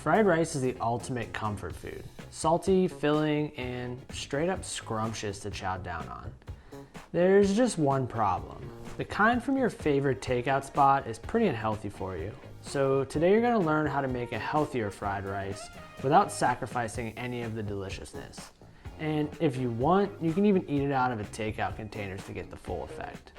Fried rice is the ultimate comfort food. Salty, filling, and straight up scrumptious to chow down on. There's just one problem. The kind from your favorite takeout spot is pretty unhealthy for you. So today you're going to learn how to make a healthier fried rice without sacrificing any of the deliciousness. And if you want, you can even eat it out of a takeout container to get the full effect.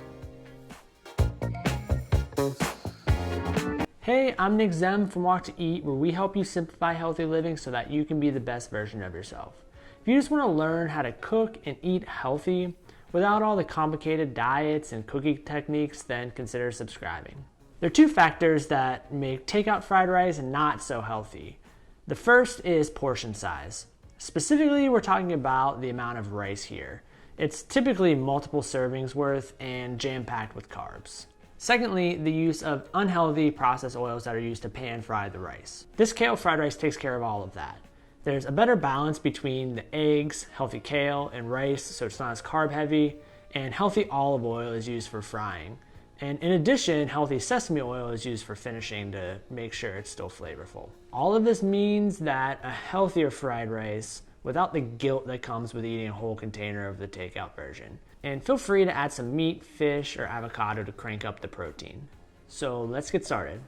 Hey, I'm Nick Zem from Walk to Eat, where we help you simplify healthy living so that you can be the best version of yourself. If you just want to learn how to cook and eat healthy without all the complicated diets and cooking techniques, then consider subscribing. There are two factors that make takeout fried rice not so healthy. The first is portion size. Specifically, we're talking about the amount of rice here. It's typically multiple servings worth and jam-packed with carbs. Secondly, the use of unhealthy processed oils that are used to pan fry the rice. This kale fried rice takes care of all of that. There's a better balance between the eggs, healthy kale, and rice, so it's not as carb heavy, and healthy olive oil is used for frying. And in addition, healthy sesame oil is used for finishing to make sure it's still flavorful. All of this means that a healthier fried rice without the guilt that comes with eating a whole container of the takeout version. And feel free to add some meat, fish, or avocado to crank up the protein. So let's get started.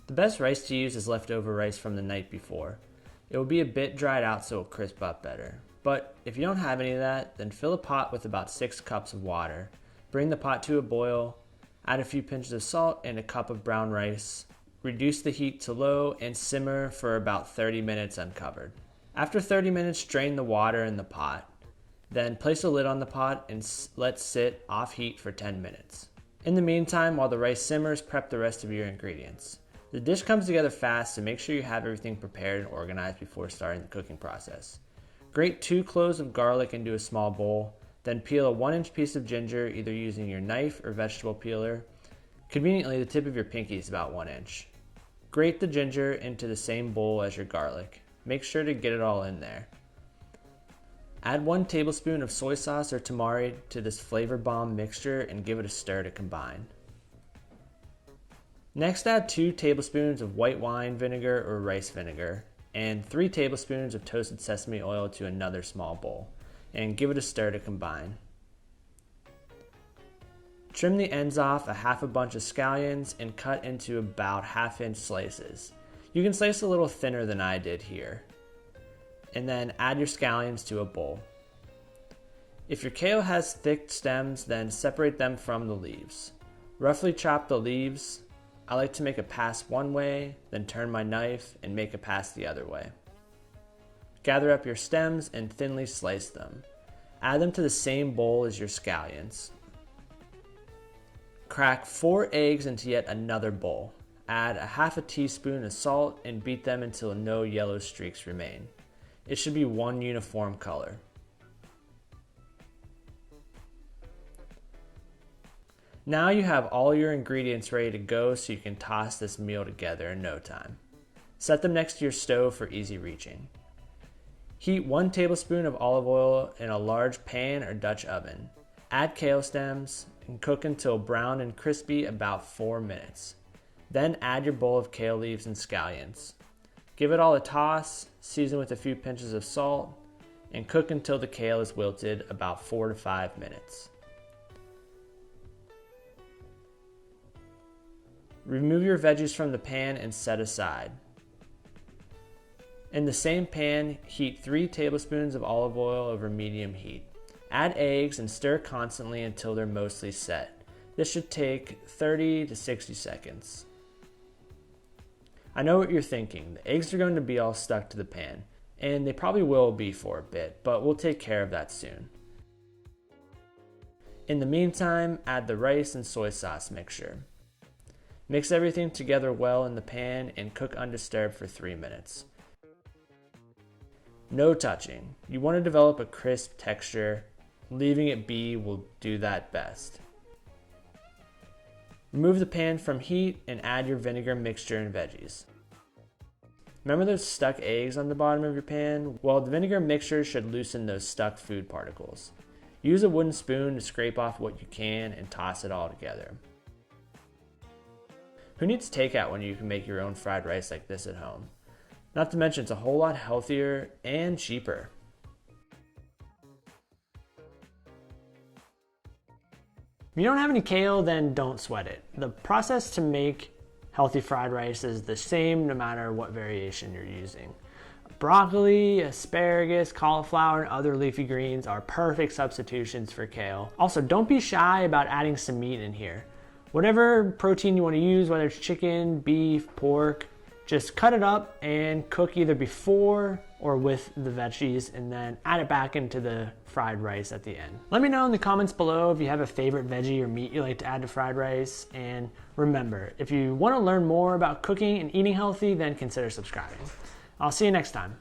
The best rice to use is leftover rice from the night before. It will be a bit dried out so it'll crisp up better. But if you don't have any of that, then fill a pot with about 6 cups of water. Bring the pot to a boil, add a few pinches of salt and a cup of brown rice. Reduce the heat to low and simmer for about 30 minutes uncovered. After 30 minutes, drain the water in the pot. Then place a lid on the pot and let sit off heat for 10 minutes. In the meantime, while the rice simmers, prep the rest of your ingredients. The dish comes together fast, so make sure you have everything prepared and organized before starting the cooking process. Grate 2 cloves of garlic into a small bowl, then peel a 1-inch piece of ginger either using your knife or vegetable peeler. Conveniently, the tip of your pinky is about 1 inch. Grate the ginger into the same bowl as your garlic. Make sure to get it all in there. Add 1 tablespoon of soy sauce or tamari to this flavor bomb mixture and give it a stir to combine. Next, add 2 tablespoons of white wine vinegar or rice vinegar and 3 tablespoons of toasted sesame oil to another small bowl and give it a stir to combine. Trim the ends off a half a bunch of scallions and cut into about 1/2-inch slices. You can slice a little thinner than I did here. And then add your scallions to a bowl. If your kale has thick stems, then separate them from the leaves. Roughly chop the leaves. I like to make a pass one way, then turn my knife and make a pass the other way. Gather up your stems and thinly slice them. Add them to the same bowl as your scallions. Crack 4 eggs into yet another bowl. Add a 1/2 teaspoon of salt and beat them until no yellow streaks remain. It should be one uniform color. Now you have all your ingredients ready to go, so you can toss this meal together in no time. Set them next to your stove for easy reaching. Heat 1 tablespoon of olive oil in a large pan or Dutch oven. Add kale stems and cook until brown and crispy about 4 minutes. Then add your bowl of kale leaves and scallions. Give it all a toss, season with a few pinches of salt, and cook until the kale is wilted about 4 to 5 minutes. Remove your veggies from the pan and set aside. In the same pan, heat 3 tablespoons of olive oil over medium heat. Add eggs and stir constantly until they're mostly set. This should take 30 to 60 seconds. I know what you're thinking. The eggs are going to be all stuck to the pan, and they probably will be for a bit, but we'll take care of that soon. In the meantime, add the rice and soy sauce mixture. Mix everything together well in the pan and cook undisturbed for 3 minutes. No touching. You want to develop a crisp texture. Leaving it be will do that best. Remove the pan from heat and add your vinegar mixture and veggies. Remember those stuck eggs on the bottom of your pan? Well, the vinegar mixture should loosen those stuck food particles. Use a wooden spoon to scrape off what you can and toss it all together. Who needs takeout when you can make your own fried rice like this at home? Not to mention, it's a whole lot healthier and cheaper. If you don't have any kale, then don't sweat it. The process to make healthy fried rice is the same no matter what variation you're using. Broccoli, asparagus, cauliflower, and other leafy greens are perfect substitutions for kale. Also, don't be shy about adding some meat in here. Whatever protein you want to use, whether it's chicken, beef, pork, just cut it up and cook either before or with the veggies, and then add it back into the fried rice at the end. Let me know in the comments below if you have a favorite veggie or meat you like to add to fried rice. And remember, if you want to learn more about cooking and eating healthy, then consider subscribing. I'll see you next time.